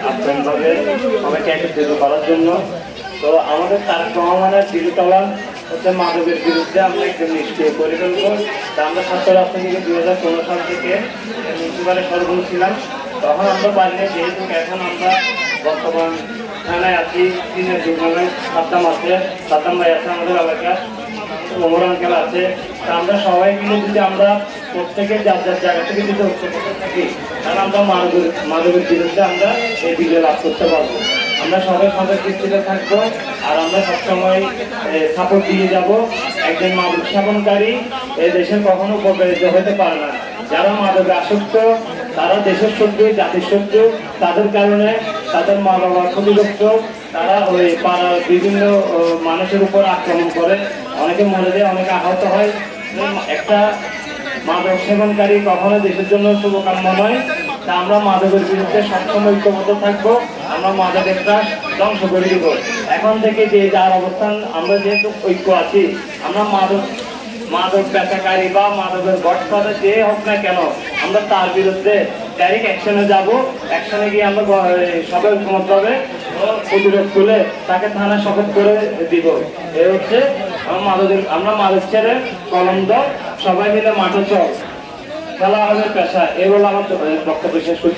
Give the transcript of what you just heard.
আন্তরিকভাবে সবাইকে একত্রিত করার জন্য। তো আমাদের তারেক রহমানের বিরুদ্ধে হচ্ছে মাদকের বিরুদ্ধে আমরা একদম নিষ্ক্রিয় করে ফেলবো। তা আমরা ছাত্র রাজনীতিকে 2015 সাল থেকে মিউনিসিপালের সরবরাহ ছিলাম, তখন আমরা পারিনি। যেহেতু এখন আমরা বর্তমান থানায় আছি, সিনিয়র যুগ্ম সাদ্দাম আছে, সাদ্দাম ভাই আছে আমাদের এলাকার, ওমর আঙ্কেল আছে। তা আমরা সবাই মিলে যদি আমরা প্রত্যেকে যার যার জায়গা থেকে যদি ঐক্যবদ্ধ থাকি, তাহলে আমরা মাদকের বিরুদ্ধে আমরা এই বিজয় লাভ করতে পারবো। আমরা সবাই সবাই দৃষ্টিতে থাকবো, আর আমরা সবসময় সাপোর্ট দিয়ে যাব। একজন মাদক সেবনকারী এই দেশের কখনো উপকারিত হতে পারে না। যারা মাদকে আসক্ত তারা দেশের শত্রু, জাতির শত্রু। তাদের কারণে তাদের মা বাবা ক্ষতিগ্রস্ত, তারা ওই পাড়ার বিভিন্ন মানুষের উপর আক্রমণ করে, অনেকে মরে যায়, অনেকে আহত হয়। একটা মাদক সেবনকারী কখনো দেশের জন্য শুভকাম্য নয়। তা আমরা মাদকের বিরুদ্ধে সবসময় ঐক্যবদ্ধ থাকবো। আমরা মাদকের ত্রাস ধ্বংস করে দিব। এখন থেকে যে যার অবস্থান, আমরা যেহেতু ঐক্য আছি, আমরা মাদক বেচাকারী বা মাদকের গডফাদার যে হোক না কেন, আমরা তার বিরুদ্ধে ডাইরেক্ট অ্যাকশনে যাব। অ্যাকশনে গিয়ে আমরা সবাই ঐক্যমতভাবে প্রতিরোধ তুলে তাকে থানা শপথ করে দিব। এ হচ্ছে আমরা মাদক ছেড়ে কলম দাও, সবাই মিলে মাঠে চল, খেলা হবে পেশা। এগুলো আমার বক্তব্য শেষ করছি।